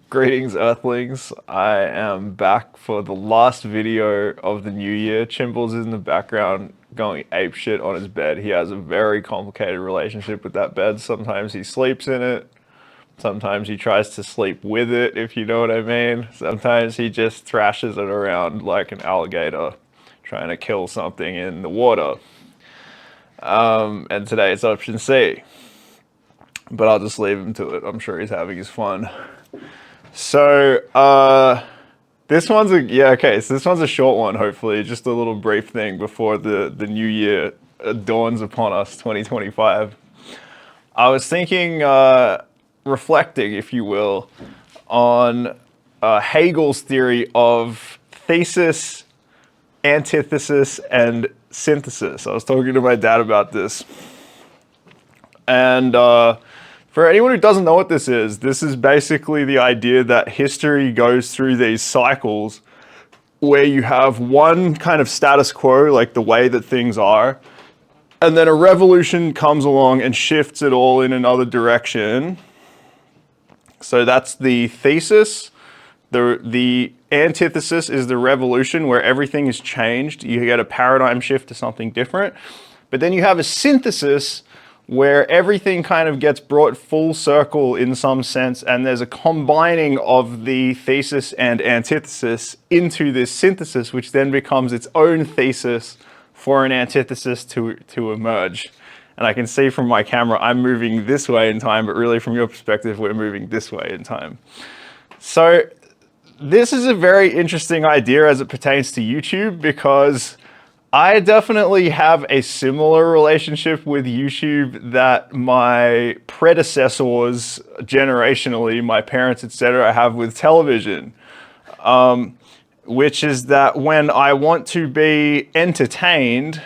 Greetings, Earthlings. I am back for the last video of the new year. Chimbles is in the background going apeshit on his bed. He has a very complicated relationship with that bed. Sometimes he sleeps in it. Sometimes he tries to sleep with it, if you know what I mean. Sometimes he just thrashes it around like an alligator trying to kill something in the water. And today it's option C. But I'll just leave him to it. I'm sure he's having his fun. So, this one's so this one's a short one, hopefully, just a little brief thing before the new year dawns upon us, 2025. I was thinking, reflecting, if you will, on Hegel's theory of thesis, antithesis, and synthesis. I was talking to my dad about this. And for anyone who doesn't know what this is basically the idea that history goes through these cycles where you have one kind of status quo, like the way that things are, and then a revolution comes along and shifts it all in another direction. So that's the thesis. The antithesis is the revolution where everything is changed. You get a paradigm shift to something different. But then you have a synthesis where everything kind of gets brought full circle in some sense, and there's a combining of the thesis and antithesis into this synthesis, which then becomes its own thesis for an antithesis to emerge. And I can see from my camera, I'm moving this way in time, but really from your perspective, we're moving this way in time. So this is a very interesting idea as it pertains to YouTube, because I definitely have a similar relationship with YouTube that my predecessors, generationally, my parents, etc., have with television. Which is that when I want to be entertained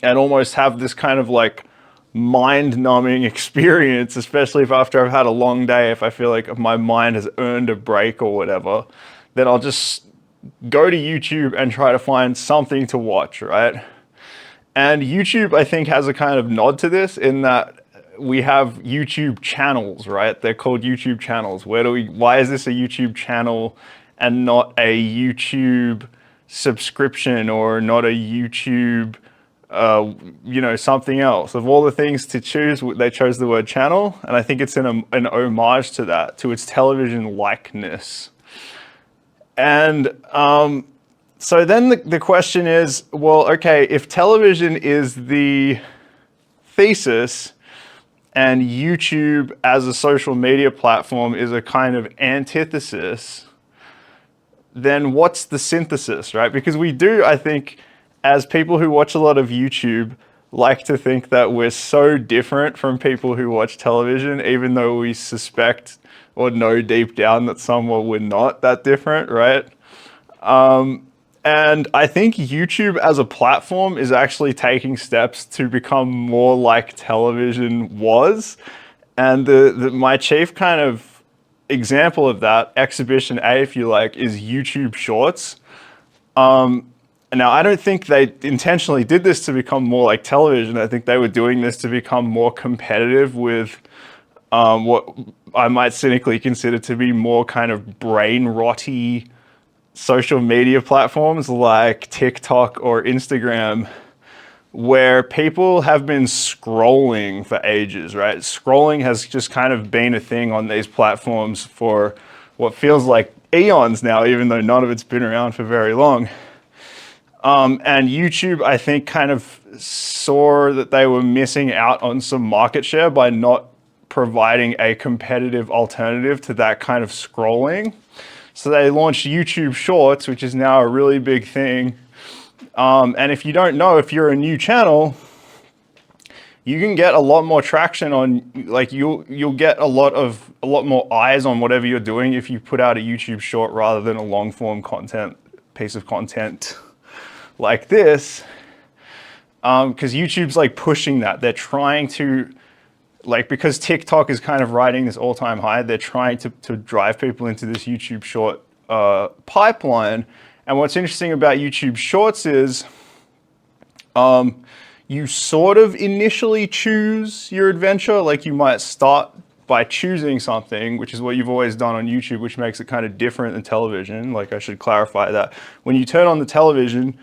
and almost have this kind of like mind-numbing experience, especially if after I've had a long day, if I feel like my mind has earned a break or whatever, then I'll just go to YouTube and try to find something to watch, right? And YouTube, I think, has a kind of nod to this in that we have YouTube channels, right? They're called YouTube channels. Why is this a YouTube channel and not a YouTube subscription or not a YouTube, something else? Of all the things to choose, they chose the word channel. And I think it's an homage to that, to its television likeness. And so then the question is, well, okay, if television is the thesis and YouTube as a social media platform is a kind of antithesis, then what's the synthesis, right? Because we do, I think, as people who watch a lot of YouTube, like to think that we're so different from people who watch television, even though we suspect or know deep down that somewhat we're not that different, right? And I think YouTube as a platform is actually taking steps to become more like television was. And my chief kind of example of that, exhibition A, if you like, is YouTube Shorts. Now, I don't think they intentionally did this to become more like television. I think they were doing this to become more competitive with what I might cynically consider to be more kind of brain-rotty social media platforms like TikTok or Instagram, where people have been scrolling for ages, right? Scrolling has just kind of been a thing on these platforms for what feels like eons now, even though none of it's been around for very long. And YouTube, I think, kind of saw that they were missing out on some market share by not providing a competitive alternative to that kind of scrolling. So they launched YouTube Shorts, which is now a really big thing. And if you don't know, if you're a new channel, you can get a lot more traction on, like you'll get a lot more eyes on whatever you're doing if you put out a YouTube Short rather than a long form piece of content like this. Because YouTube's like pushing that. They're trying to, like, because TikTok is kind of riding this all-time high, they're trying to drive people into this YouTube Short pipeline. And what's interesting about YouTube Shorts is you sort of initially choose your adventure. Like you might start by choosing something, which is what you've always done on YouTube, which makes it kind of different than television. Like, I should clarify that. When you turn on the television,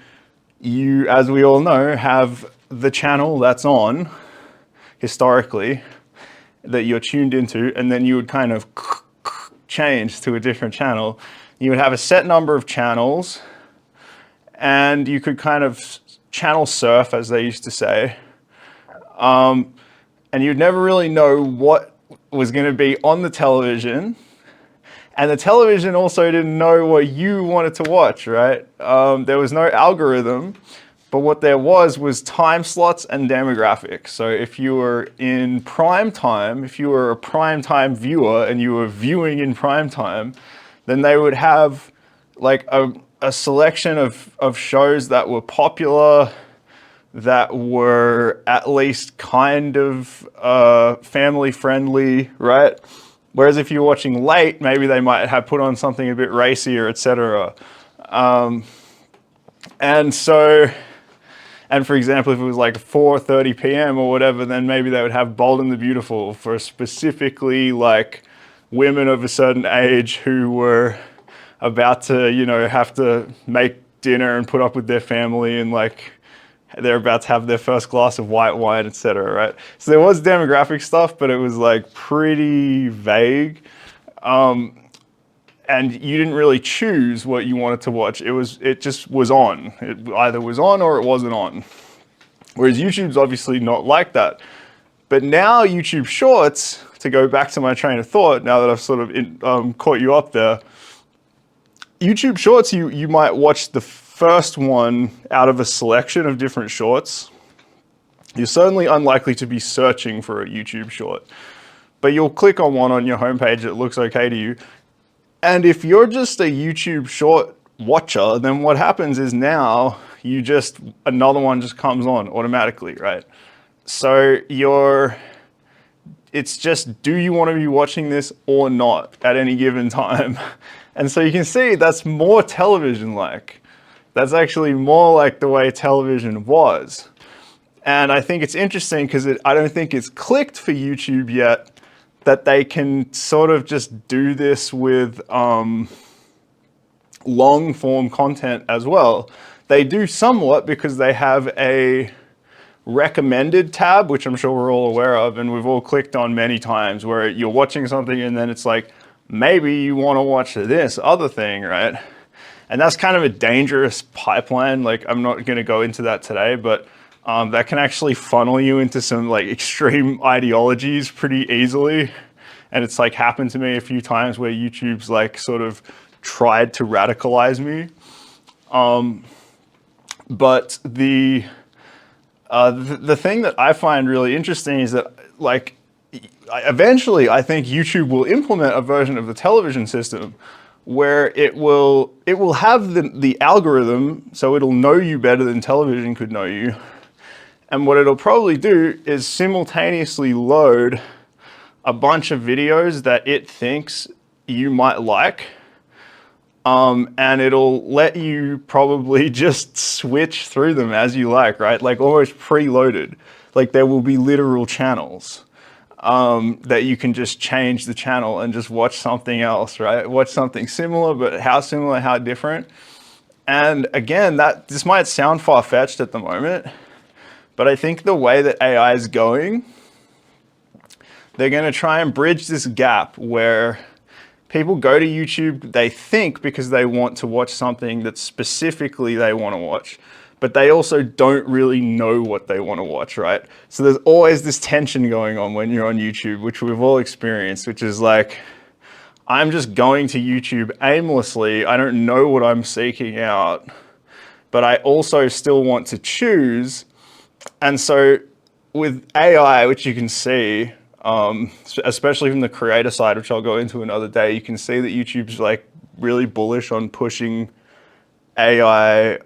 you, as we all know, have the channel that's on historically that you're tuned into, and then you would kind of change to a different channel. You would have a set number of channels, and you could kind of channel surf, as they used to say. And you'd never really know what was going to be on the television. And the television also didn't know what you wanted to watch, right? There was no algorithm, but what there was time slots and demographics. So if you were in prime time, if you were a prime time viewer and you were viewing in prime time, then they would have like a selection of shows that were popular, that were at least kind of family friendly, right? Whereas if you're watching late, maybe they might have put on something a bit racier, etc. And for example, if it was like 4:30 p.m. or whatever, then maybe they would have Bold and the Beautiful for specifically like women of a certain age who were about to, you know, have to make dinner and put up with their family, and like they're about to have their first glass of white wine, etc. Right? So there was demographic stuff, but it was like pretty vague. And you didn't really choose what you wanted to watch. It just was on. It either was on or it wasn't on. Whereas YouTube's obviously not like that. But now YouTube Shorts, to go back to my train of thought, now that I've sort of caught you up there, YouTube Shorts, you might watch the first one out of a selection of different shorts. You're certainly unlikely to be searching for a YouTube short, but you'll click on one on your homepage that looks okay to you. And if you're just a YouTube short watcher, then what happens is now another one just comes on automatically, right? So it's just, do you want to be watching this or not at any given time? And so you can see that's more television-like. That's actually more like the way television was. And I think it's interesting because I don't think it's clicked for YouTube yet that they can sort of just do this with long form content as well. They do somewhat because they have a recommended tab, which I'm sure we're all aware of, and we've all clicked on many times, where you're watching something and then it's like, maybe you want to watch this other thing, right? And that's kind of a dangerous pipeline. Like, I'm not going to go into that today, but that can actually funnel you into some like extreme ideologies pretty easily. And it's like happened to me a few times where YouTube's like sort of tried to radicalize me. But the thing that I find really interesting is that like eventually I think YouTube will implement a version of the television system where it will have the algorithm, so it'll know you better than television could know you. And what it'll probably do is simultaneously load a bunch of videos that it thinks you might like. And it'll let you probably just switch through them as you like, right? Like almost preloaded. Like there will be literal channels that you can just change the channel and just watch something else, right? Watch something similar, but how similar, how different. And again, this might sound far-fetched at the moment, but I think the way that AI is going, they're going to try and bridge this gap where people go to YouTube, they think because they want to watch something that specifically they want to watch, but they also don't really know what they want to watch, right? So there's always this tension going on when you're on YouTube, which we've all experienced, which is like, I'm just going to YouTube aimlessly. I don't know what I'm seeking out, but I also still want to choose. And so with AI, which you can see, especially from the creator side, which I'll go into another day, you can see that YouTube's like really bullish on pushing AI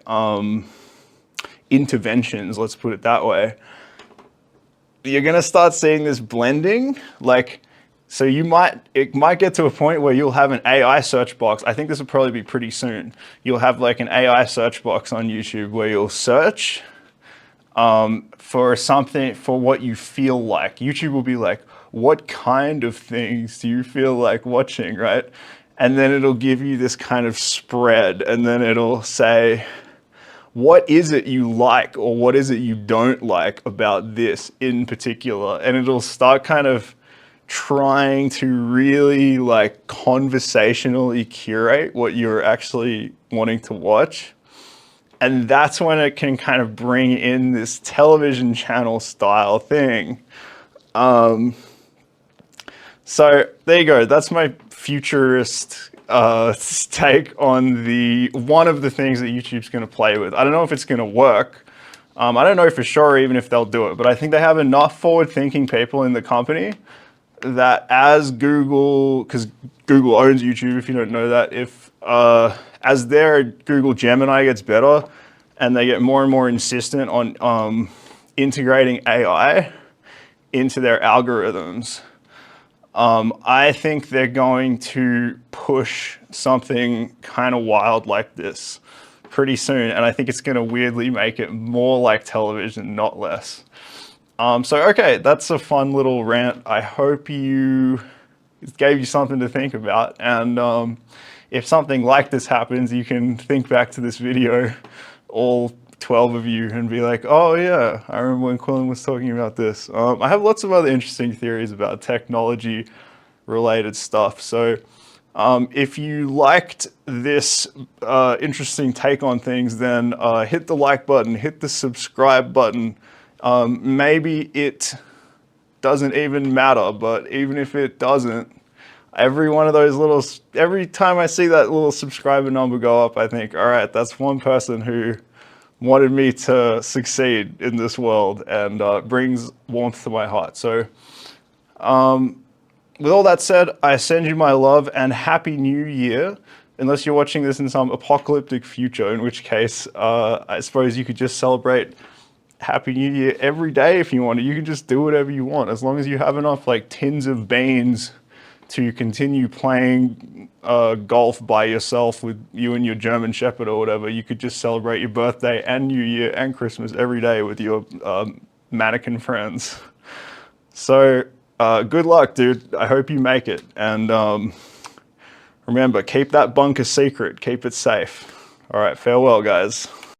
interventions, let's put it that way. You're gonna start seeing this blending, like, so it might get to a point where you'll have an AI search box. I think this will probably be pretty soon. You'll have like an AI search box on YouTube where you'll search for something, for what you feel like. YouTube will be like, what kind of things do you feel like watching, right? And then it'll give you this kind of spread, and then it'll say, what is it you like, or what is it you don't like about this in particular? And it'll start kind of trying to really like conversationally curate what you're actually wanting to watch. And that's when it can kind of bring in this television channel style thing. So there you go. That's my futurist take on the one of the things that YouTube's going to play with. I don't know if it's going to work. I don't know for sure even if they'll do it, but I think they have enough forward-thinking people in the company that as Google, because Google owns YouTube, if you don't know that, if as their Google Gemini gets better and they get more and more insistent on integrating AI into their algorithms, I think they're going to push something kind of wild like this pretty soon, and I think it's going to weirdly make it more like television, not less. So okay, that's a fun little rant. I hope it gave you something to think about, and if something like this happens, you can think back to this video, all 12 of you, and be like, oh yeah, I remember when Quillen was talking about this. I have lots of other interesting theories about technology related stuff. So if you liked this interesting take on things, then hit the like button, hit the subscribe button. Maybe it doesn't even matter, but even if it doesn't, every time I see that little subscriber number go up, I think, all right, that's one person who wanted me to succeed in this world, and brings warmth to my heart. So with all that said, I send you my love and Happy New Year, unless you're watching this in some apocalyptic future, in which case I suppose you could just celebrate Happy New Year every day if you want to. You can just do whatever you want, as long as you have enough like tins of beans to continue playing golf by yourself with you and your German Shepherd or whatever. You could just celebrate your birthday and New Year and Christmas every day with your mannequin friends. So good luck, dude. I hope you make it. And remember, keep that bunker secret. Keep it safe. All right, farewell, guys.